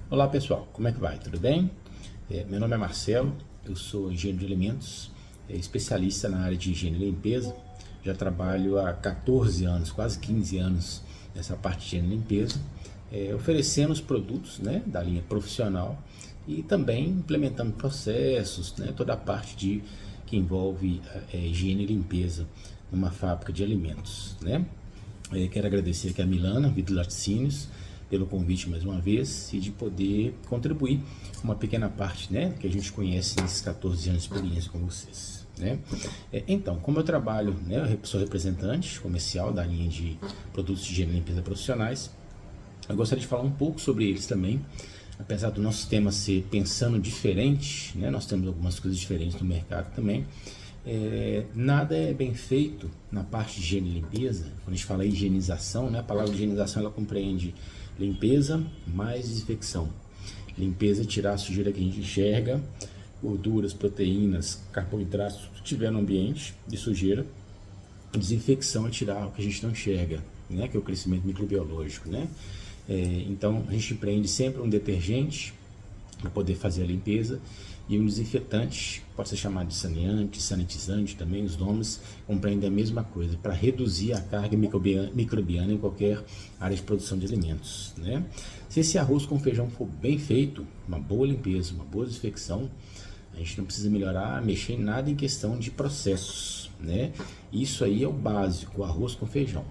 Olá pessoal, como é que vai? Tudo bem? Meu nome é Marcelo, eu sou engenheiro de alimentos, especialista na área de higiene e limpeza. Já trabalho há 14 anos, quase 15 anos nessa parte de higiene e limpeza, oferecendo os produtos, né, da linha profissional e também implementando processos, né, toda a parte que envolve higiene e limpeza numa fábrica de alimentos, né? Quero agradecer aqui a Milana Vitor Laticínios pelo convite mais uma vez e de poder contribuir com uma pequena parte, né, que a gente conhece nesses 14 anos de experiência com vocês, né? Então, como eu trabalho, né, eu sou representante comercial da linha de produtos de higiene e limpeza profissionais, eu gostaria de falar um pouco sobre eles também. Apesar do nosso tema ser pensando diferente, né, nós temos algumas coisas diferentes no mercado também. Nada é bem feito na parte de higiene e limpeza. Quando a gente fala higienização, né, a palavra higienização ela compreende limpeza mais desinfecção. Limpeza é tirar a sujeira que a gente enxerga, gorduras, proteínas, carboidratos, tudo que tiver no ambiente de sujeira. Desinfecção é tirar o que a gente não enxerga, né, que é o crescimento microbiológico, né? Então a gente empreende sempre um detergente para poder fazer a limpeza e um desinfetante, pode ser chamado de saneante, sanitizante também, os nomes compreendem a mesma coisa, para reduzir a carga microbiana em qualquer área de produção de alimentos, né? Se esse arroz com feijão for bem feito, uma boa limpeza, uma boa desinfecção, a gente não precisa melhorar, mexer em nada em questão de processos, né? Isso aí é o básico, o arroz com feijão.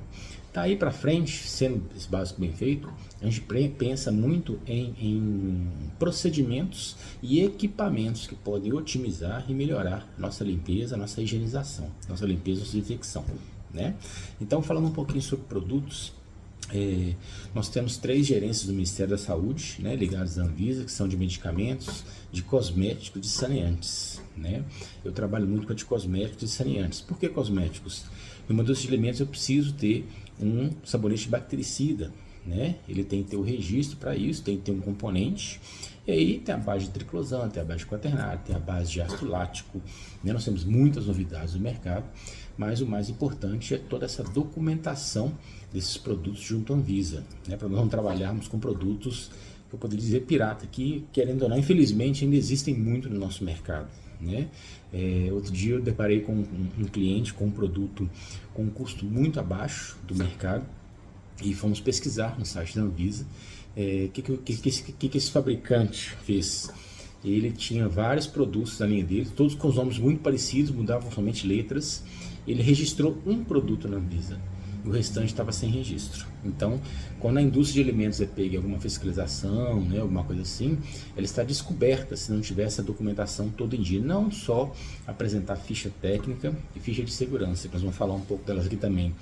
Daí para frente, sendo esse básico bem feito, a gente pensa muito em procedimentos e equipamentos que podem otimizar e melhorar nossa limpeza, nossa higienização, nossa limpeza e desinfecção, né? Então, falando um pouquinho sobre produtos, nós temos 3 gerências do Ministério da Saúde, né, ligadas à Anvisa, que são de medicamentos, de cosméticos, de saneantes, né? Eu trabalho muito com a de cosméticos e saneantes. Por que cosméticos? No uma indústria de alimentos eu preciso ter um sabonete bactericida, né? Ele tem que ter o registro para isso, tem que ter um componente. E aí tem a base de triclosan, tem a base de quaternário, tem a base de ácido lático, né? Nós temos muitas novidades no mercado, mas o mais importante é toda essa documentação desses produtos junto à Anvisa, né? Para nós não trabalharmos com produtos que eu poderia dizer pirata, que querendo ou não, infelizmente ainda existem muito no nosso mercado, né? Outro dia eu deparei com um cliente com um produto com um custo muito abaixo do mercado e fomos pesquisar no site da Anvisa que esse fabricante fez. Ele tinha vários produtos na linha dele, todos com os nomes muito parecidos, mudavam somente letras. Ele registrou um produto na Anvisa, o restante estava sem registro. Então, quando a indústria de alimentos é pega em alguma fiscalização, né, alguma coisa assim, ela está descoberta se não tiver essa documentação toda em dia. Não só apresentar ficha técnica e ficha de segurança, que nós vamos falar um pouco delas aqui também,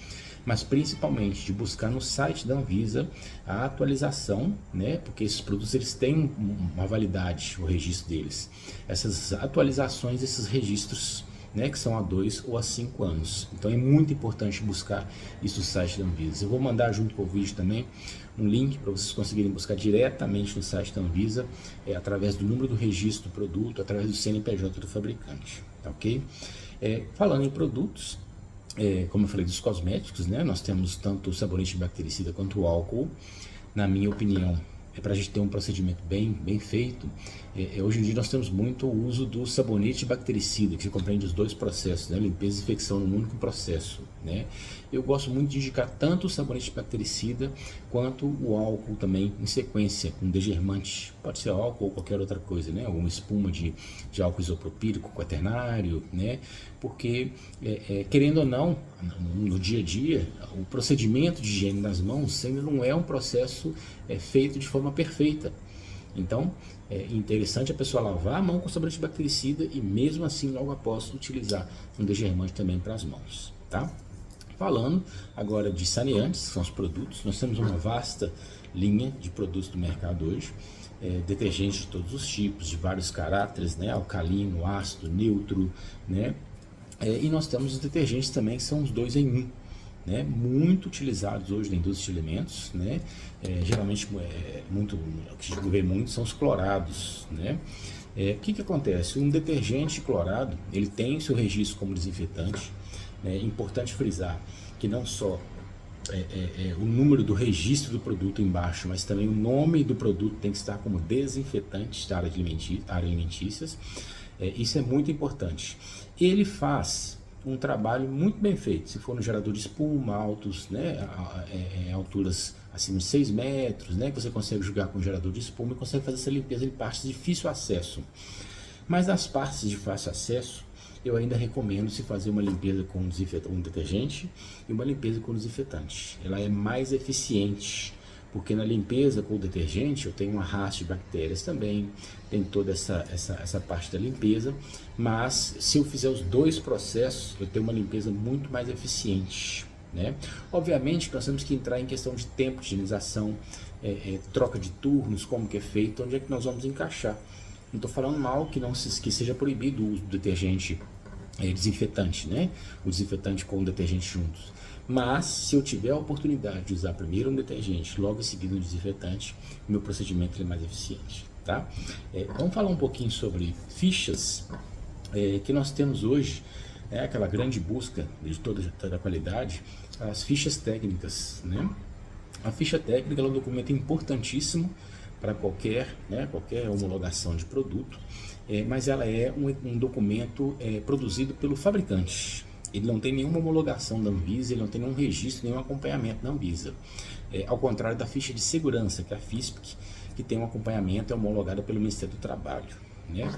mas principalmente de buscar no site da Anvisa a atualização, né, porque esses produtos eles têm uma validade, o registro deles. Essas atualizações, esses registros, né, que são há 2 ou há 5 anos. Então é muito importante buscar isso no site da Anvisa. Eu vou mandar junto com o vídeo também um link para vocês conseguirem buscar diretamente no site da Anvisa, através do número do registro do produto, através do CNPJ do fabricante, tá ok? Falando em produtos, como eu falei dos cosméticos, né, nós temos tanto o sabonete bactericida quanto o álcool. Na minha opinião, para a gente ter um procedimento bem feito, hoje em dia nós temos muito o uso do sabonete bactericida, que compreende os 2 processos, né? Limpeza e desinfecção num único processo, né? Eu gosto muito de indicar tanto o sabonete bactericida quanto o álcool também em sequência, com degermante, pode ser álcool ou qualquer outra coisa, né? Alguma espuma de álcool isopropílico, quaternário, né? Porque, querendo ou não, no dia a dia, o procedimento de higiene das mãos ainda não é um processo feito de forma perfeita. Então, é interessante a pessoa lavar a mão com sabonete bactericida e mesmo assim, logo após, utilizar um degermante também para as mãos, tá? Falando agora de saneantes, que são os produtos, nós temos uma vasta linha de produtos do mercado hoje, detergentes de todos os tipos, de vários caráteres, né? Alcalino, ácido, neutro, né? E nós temos os detergentes também, que são os 2 em 1, né, muito utilizados hoje na indústria de alimentos, né? Geralmente o que a gente vê muito são os clorados, né? O que acontece? Um detergente clorado, ele tem seu registro como desinfetante, né? É importante frisar que não só o número do registro do produto embaixo, mas também o nome do produto tem que estar como desinfetante da área alimentícias. Isso é muito importante. Ele faz um trabalho muito bem feito, se for no gerador de espuma, altos, né, alturas acima de 6 metros, né, que você consegue jogar com o gerador de espuma e consegue fazer essa limpeza em partes de difícil acesso. Mas nas partes de fácil acesso, eu ainda recomendo se fazer uma limpeza com um detergente e uma limpeza com desinfetante. Ela é mais eficiente, porque na limpeza com o detergente eu tenho um arrasto de bactérias também, tem toda essa parte da limpeza, mas se eu fizer os dois processos, eu tenho uma limpeza muito mais eficiente, né? Obviamente nós temos que entrar em questão de tempo de higienização, troca de turnos, como que é feito, onde é que nós vamos encaixar. Não estou falando mal que seja proibido o uso do detergente desinfetante, né? O desinfetante com o detergente juntos. Mas se eu tiver a oportunidade de usar primeiro um detergente, logo em seguida um desinfetante, o meu procedimento é mais eficiente, tá? Vamos falar um pouquinho sobre fichas que nós temos hoje, aquela grande busca de toda a qualidade, as fichas técnicas, né? A ficha técnica é um documento importantíssimo para qualquer homologação de produto, mas ela é um documento produzido pelo fabricante. Ele não tem nenhuma homologação da Anvisa, ele não tem nenhum registro, nenhum acompanhamento da Anvisa. Ao contrário da ficha de segurança, que é a FISPIC, que tem um acompanhamento, é homologada pelo Ministério do Trabalho, né?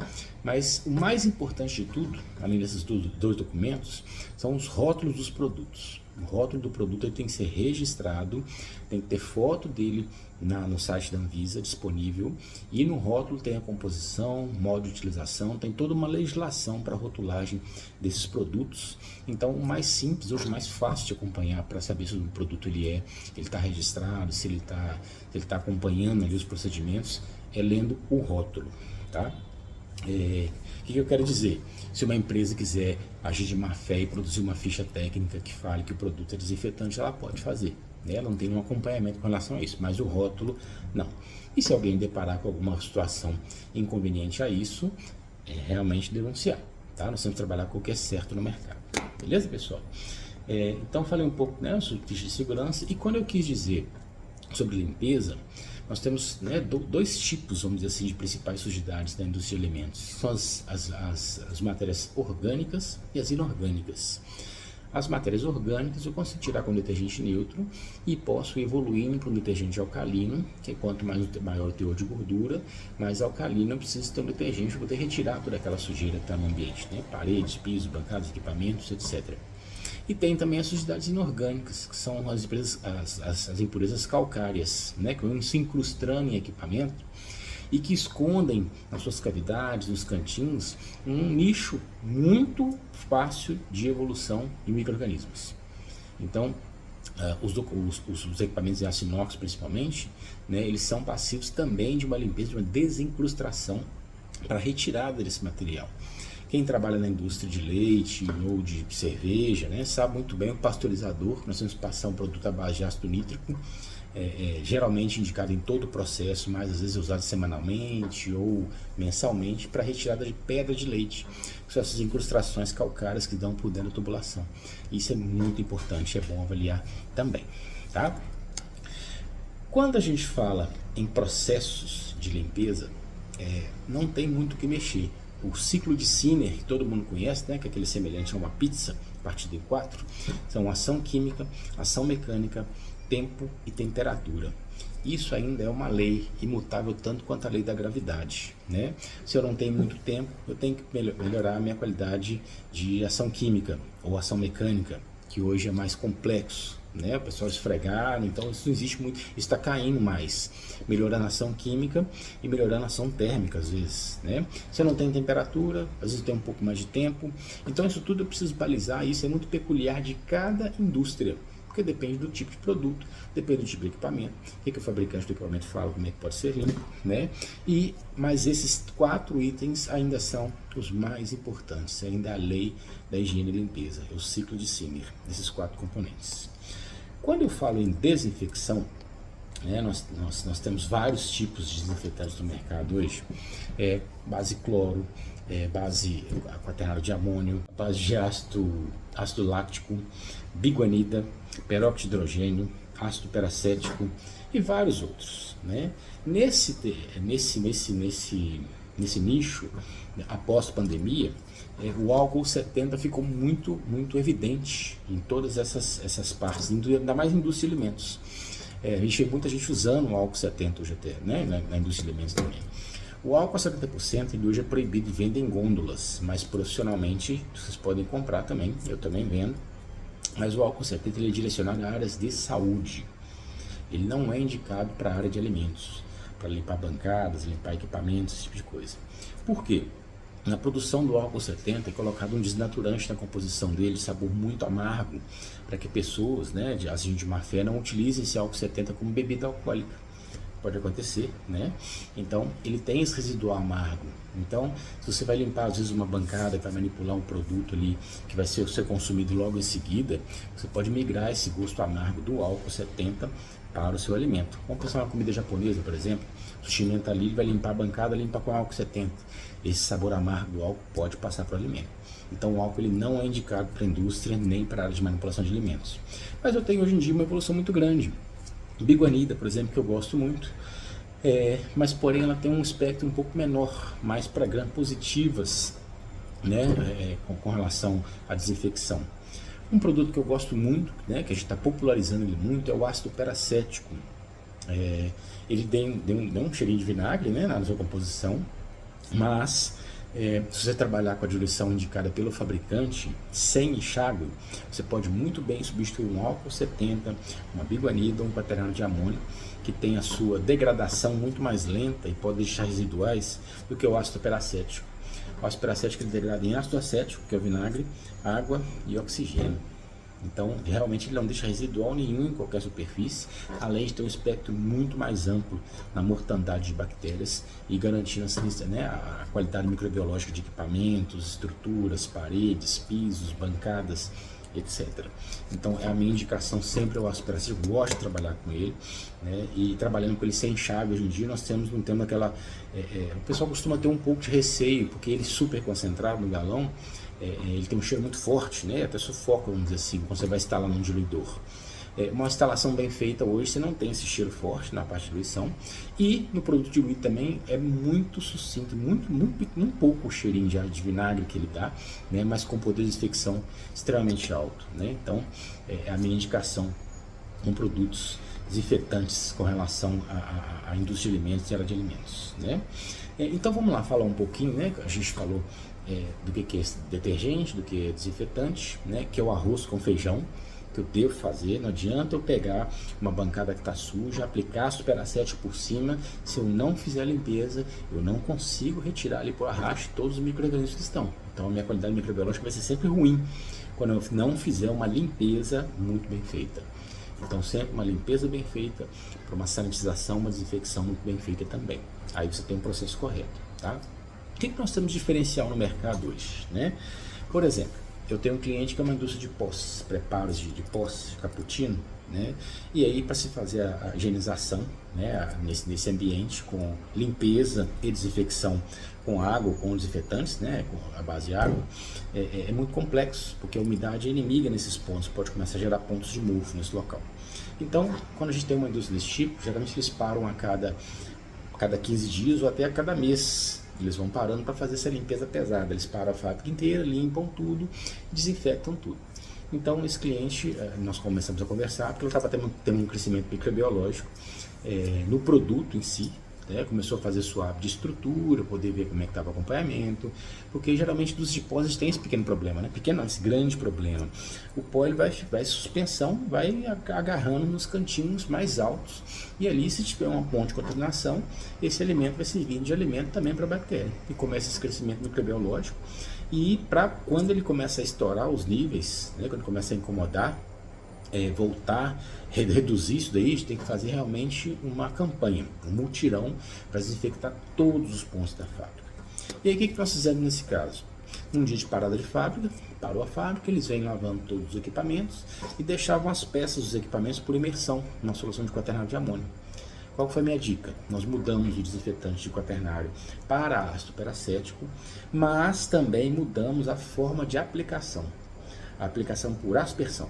Mas o mais importante de tudo, além desses dois documentos, são os rótulos dos produtos. O rótulo do produto ele tem que ser registrado, tem que ter foto dele no site da Anvisa disponível, e no rótulo tem a composição, modo de utilização, tem toda uma legislação para a rotulagem desses produtos. Então o mais simples, hoje o mais fácil de acompanhar para saber se o produto ele está registrado, se ele está acompanhando ali os procedimentos, é lendo o rótulo, tá? O que eu quero dizer? Se uma empresa quiser agir de má fé e produzir uma ficha técnica que fale que o produto é desinfetante, ela pode fazer, né? Ela não tem um acompanhamento com relação a isso, mas o rótulo não. E se alguém deparar com alguma situação inconveniente a isso, realmente denunciar, tá? Nós temos que trabalhar com o que é certo no mercado, beleza, pessoal? Então falei um pouco, né, sobre ficha de segurança, e quando eu quis dizer sobre limpeza, nós temos, né, dois tipos, vamos dizer assim, de principais sujidades da indústria de alimentos. São as matérias orgânicas e as inorgânicas. As matérias orgânicas eu consigo tirar com detergente neutro e posso evoluir para um detergente alcalino, que quanto maior o teor de gordura, mais alcalino eu preciso ter um detergente para poder retirar toda aquela sujeira que está no ambiente, né? Paredes, pisos, bancadas, equipamentos, etc. E tem também as sujidades inorgânicas, que são as impurezas calcárias, né, que vão se incrustando em equipamento e que escondem nas suas cavidades, nos cantinhos, um nicho muito fácil de evolução de micro-organismos. Então, os equipamentos em aço inox principalmente, né, eles são passivos também de uma limpeza, de uma desincrustação para retirada desse material. Quem trabalha na indústria de leite ou de cerveja, né, sabe muito bem o pasteurizador. Nós temos que passar um produto à base de ácido nítrico, geralmente indicado em todo o processo, mas às vezes usado semanalmente ou mensalmente, para retirada de pedra de leite, que são essas incrustações calcárias que dão por dentro da tubulação. Isso é muito importante, é bom avaliar também, tá? Quando a gente fala em processos de limpeza, não tem muito o que mexer. O ciclo de Sinner, que todo mundo conhece, né, que é aquele semelhante a uma pizza, partido em 4, são ação química, ação mecânica, tempo e temperatura. Isso ainda é uma lei imutável tanto quanto a lei da gravidade, né? Se eu não tenho muito tempo, eu tenho que melhorar a minha qualidade de ação química ou ação mecânica, que hoje é mais complexo, né? O pessoal esfregar, então isso não existe muito, isso está caindo mais, melhorando a ação química e melhorando a ação térmica às vezes, né? Você não tem temperatura, às vezes tem um pouco mais de tempo, então isso tudo eu preciso balizar, isso é muito peculiar de cada indústria, porque depende do tipo de produto, depende do tipo de equipamento, o que o fabricante do equipamento fala, como é que pode ser limpo, né? Mas esses 4 itens ainda são os mais importantes, ainda é a lei da higiene e limpeza, é o ciclo de Sinner, esses 4 componentes. Quando eu falo em desinfecção, né? Nós temos vários tipos de desinfetantes no mercado hoje, base cloro, base quaternário de amônio, base de ácido láctico, biguanida, peróxido de hidrogênio, ácido peracético e vários outros, né? Nesse nicho, após a pandemia, o álcool 70 ficou muito evidente em todas essas partes, ainda mais em indústria de alimentos. A gente vê muita gente usando o álcool 70 hoje até, né? Na indústria de alimentos também. O álcool a 70% ele hoje é proibido de venda em gôndolas, mas profissionalmente vocês podem comprar também, eu também vendo. Mas o álcool 70 ele é direcionado a áreas de saúde. Ele não é indicado para a área de alimentos, para limpar bancadas, limpar equipamentos, esse tipo de coisa. Por quê? Na produção do álcool 70 é colocado um desnaturante na composição dele, sabor muito amargo, para que pessoas, né, de má fé, não utilizem esse álcool 70 como bebida alcoólica. Pode acontecer, né? Então, ele tem esse residual amargo. Então, se você vai limpar, às vezes, uma bancada, vai manipular um produto ali, que vai ser consumido logo em seguida, você pode migrar esse gosto amargo do álcool 70 para o seu alimento. Vamos pensar uma comida japonesa, por exemplo. O sushi está ali, ele vai limpar a bancada, limpa com álcool 70. Esse sabor amargo do álcool pode passar para o alimento. Então, o álcool ele não é indicado para a indústria, nem para a área de manipulação de alimentos. Mas eu tenho, hoje em dia, uma evolução muito grande. Biguanida, por exemplo, que eu gosto muito, mas porém ela tem um espectro um pouco menor, mais para gram positivas, né, com relação à desinfecção. Um produto que eu gosto muito, né, que a gente está popularizando ele muito, é o ácido peracético. Ele deu um cheirinho de vinagre, né, na sua composição, mas se você trabalhar com a diluição indicada pelo fabricante, sem enxágue, você pode muito bem substituir um álcool 70, uma biguanida ou um quaternário de amônio, que tem a sua degradação muito mais lenta e pode deixar residuais do que o ácido peracético. O ácido peracético ele degrada em ácido acético, que é o vinagre, água e oxigênio. Então, realmente ele não deixa residual nenhum em qualquer superfície, além de ter um espectro muito mais amplo na mortandade de bactérias e garantindo né, a qualidade microbiológica de equipamentos, estruturas, paredes, pisos, bancadas, etc. Então, a minha indicação sempre é o ácido peracético. Eu gosto de trabalhar com ele, né, e trabalhando com ele sem enxágue. Hoje em dia nós não temos aquela... o pessoal costuma ter um pouco de receio, porque ele super concentrado no galão, ele tem um cheiro muito forte, né? Até sufoca, vamos dizer assim, quando você vai instalar num diluidor. Uma instalação bem feita hoje, você não tem esse cheiro forte na parte de diluição. E no produto diluído também é muito sucinto, muito pouco o cheirinho de vinagre que ele dá, né? Mas com poder de desinfecção extremamente alto, né? Então, a minha indicação com produtos desinfetantes com relação à indústria de alimentos e área de alimentos, né? Então vamos lá falar um pouquinho, né? A gente falou do que é detergente, do que é desinfetante, né? Que é o arroz com feijão que eu devo fazer. Não adianta eu pegar uma bancada que está suja, aplicar ácido peracético por cima. Se eu não fizer a limpeza, eu não consigo retirar ali por arrasto todos os micro-organismos que estão. Então a minha qualidade microbiológica vai ser sempre ruim quando eu não fizer uma limpeza muito bem feita. Então sempre uma limpeza bem feita, para uma sanitização, uma desinfecção muito bem feita também. Aí você tem um processo correto, tá? O que nós temos de diferencial no mercado hoje, né? Por exemplo, eu tenho um cliente que é uma indústria de pós, preparos de pós, cappuccino, né? E aí para se fazer a higienização, né, nesse ambiente com limpeza e desinfecção com água, com desinfetantes, né, com a base de água, é muito complexo, porque a umidade é inimiga nesses pontos, pode começar a gerar pontos de mofo nesse local. Então, quando a gente tem uma indústria desse tipo, geralmente eles param a cada 15 dias ou até a cada mês. Eles vão parando para fazer essa limpeza pesada. Eles param a fábrica inteira, limpam tudo, desinfectam tudo. Então, esse cliente, nós começamos a conversar, porque ele estava tendo um crescimento microbiológico no produto em si, né? Começou a fazer swap de estrutura, poder ver como é que estava o acompanhamento, porque geralmente dos depósitos tem esse pequeno problema, né? Pequeno não, esse grande problema. O pó ele vai suspensão, vai agarrando nos cantinhos mais altos, e ali se tiver uma ponte de contaminação, esse alimento vai servir de alimento também para a bactéria, e começa esse crescimento microbiológico, e para quando ele começa a estourar os níveis, né? Quando começa a incomodar, voltar, reduzir isso daí, a gente tem que fazer realmente uma campanha, um mutirão para desinfectar todos os pontos da fábrica. E aí o que nós fizemos nesse caso? Um dia de parada de fábrica, parou a fábrica, eles vêm lavando todos os equipamentos e deixavam as peças dos equipamentos por imersão, numa solução de quaternário de amônio. Qual foi a minha dica? Nós mudamos o desinfetante de quaternário para ácido peracético, mas também mudamos a forma de aplicação. A aplicação por aspersão.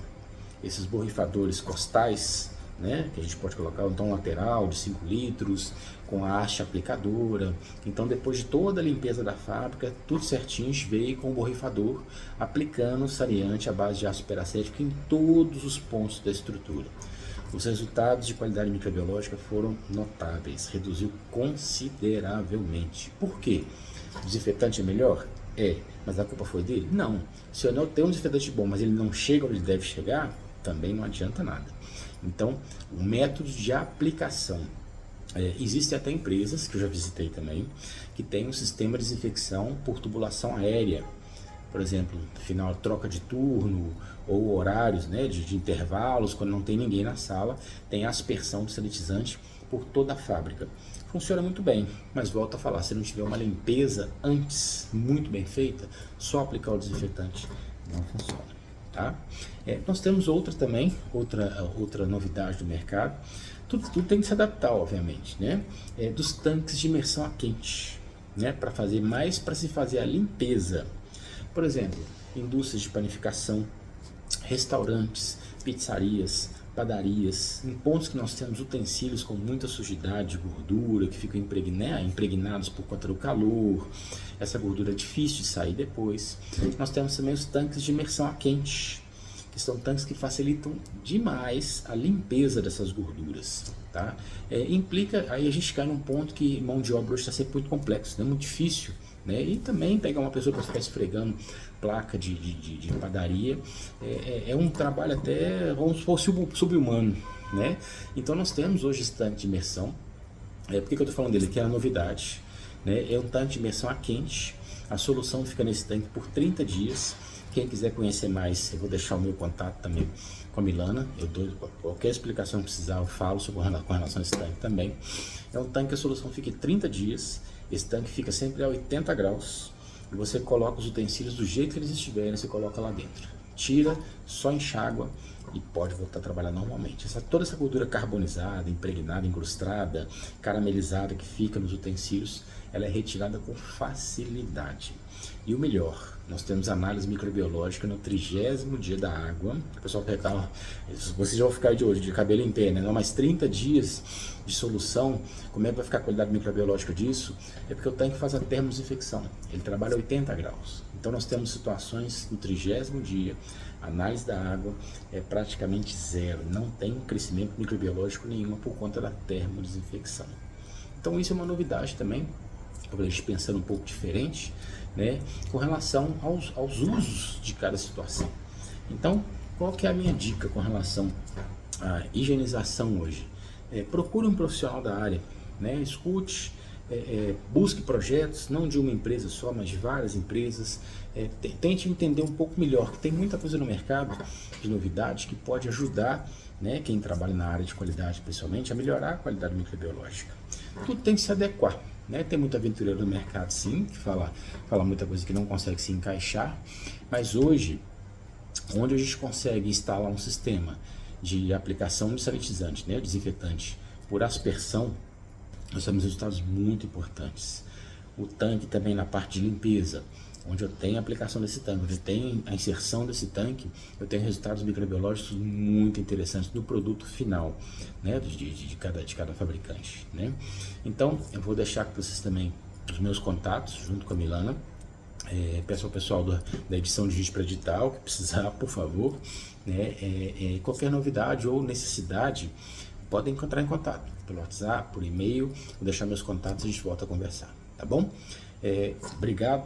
Esses borrifadores costais, né, que a gente pode colocar um tom lateral de 5 litros, com a haste aplicadora. Então, depois de toda a limpeza da fábrica, tudo certinho, a gente veio com o borrifador aplicando o saneante à base de ácido peracético em todos os pontos da estrutura. Os resultados de qualidade microbiológica foram notáveis, reduziu consideravelmente. Por quê? O desinfetante é melhor? É, mas a culpa foi dele? Não. Se eu não tenho um desinfetante bom, mas ele não chega onde ele deve chegar, também não adianta nada. Então, o método de aplicação. Existem até empresas, que eu já visitei também, que tem um sistema de desinfecção por tubulação aérea. Por exemplo, final troca de turno ou horários, né, de intervalos, quando não tem ninguém na sala, tem aspersão de sanitizante por toda a fábrica. Funciona muito bem, mas volto a falar, se não tiver uma limpeza antes muito bem feita, só aplicar o desinfetante não funciona. Tá? Nós temos outra novidade do mercado. Tudo tem que se adaptar, obviamente, né? Dos tanques de imersão a quente, né? Para se fazer a limpeza. Por exemplo, indústrias de panificação, restaurantes, pizzarias, padarias, em pontos que nós temos utensílios com muita sujidade, gordura, que ficam impregnados por conta do calor. Essa gordura é difícil de sair depois. Nós temos também os tanques de imersão a quente, que são tanques que facilitam demais a limpeza dessas gorduras. Tá? Implica, aí a gente cai num ponto que mão de obra hoje está sempre muito complexo, né? Muito difícil. Né? E também pegar uma pessoa para ficar esfregando placa de padaria é um trabalho até como se fosse sub-humano, né? Então nós temos hoje esse tanque de imersão. Por que eu estou falando dele? Que é a novidade, né? É um tanque de imersão a quente. A solução fica nesse tanque por 30 dias. Quem quiser conhecer mais, eu vou deixar o meu contato também com a Milana. Eu dou qualquer explicação que precisar, eu falo com relação a esse tanque também. É um tanque que a solução fica 30 dias. Esse tanque fica sempre a 80 graus e você coloca os utensílios do jeito que eles estiverem, você coloca lá dentro. Tira, só enxágua e pode voltar a trabalhar normalmente. Toda essa gordura carbonizada, impregnada, incrustada, caramelizada que fica nos utensílios, ela é retirada com facilidade. E o melhor, nós temos análise microbiológica no 30º dia da água. O pessoal pergunta, vocês já vão ficar de cabelo em pé, né? Não, mas 30 dias de solução, como é que vai ficar a qualidade microbiológica disso? É porque o tanque faz a termodesinfecção, ele trabalha a 80 graus. Então nós temos situações no 30º dia, a análise da água é praticamente zero, não tem crescimento microbiológico nenhum por conta da termodesinfecção. Então isso é uma novidade também, a gente pensando um pouco diferente, né, com relação aos usos de cada situação. Então, qual que é a minha dica com relação à higienização hoje? Procure um profissional da área, né, escute, busque projetos, não de uma empresa só, mas de várias empresas, tente entender um pouco melhor, que tem muita coisa no mercado de novidade que pode ajudar, né, quem trabalha na área de qualidade, principalmente, a melhorar a qualidade microbiológica. Tudo tem que se adequar. Né? Tem muito aventureiro no mercado, sim, que fala muita coisa que não consegue se encaixar, mas hoje, onde a gente consegue instalar um sistema de aplicação de sanitizante, né, desinfetante, por aspersão, nós temos resultados muito importantes. O tanque também na parte de limpeza, onde eu tenho a aplicação desse tanque, onde eu tenho a inserção desse tanque, eu tenho resultados microbiológicos muito interessantes no produto final, né, de cada fabricante, né? Então, eu vou deixar com vocês também os meus contatos, junto com a Milana. Peço ao pessoal da edição de vídeo para digital, que precisar, por favor, né, qualquer novidade ou necessidade, podem entrar em contato pelo WhatsApp, por e-mail, vou deixar meus contatos e a gente volta a conversar, tá bom? Obrigado.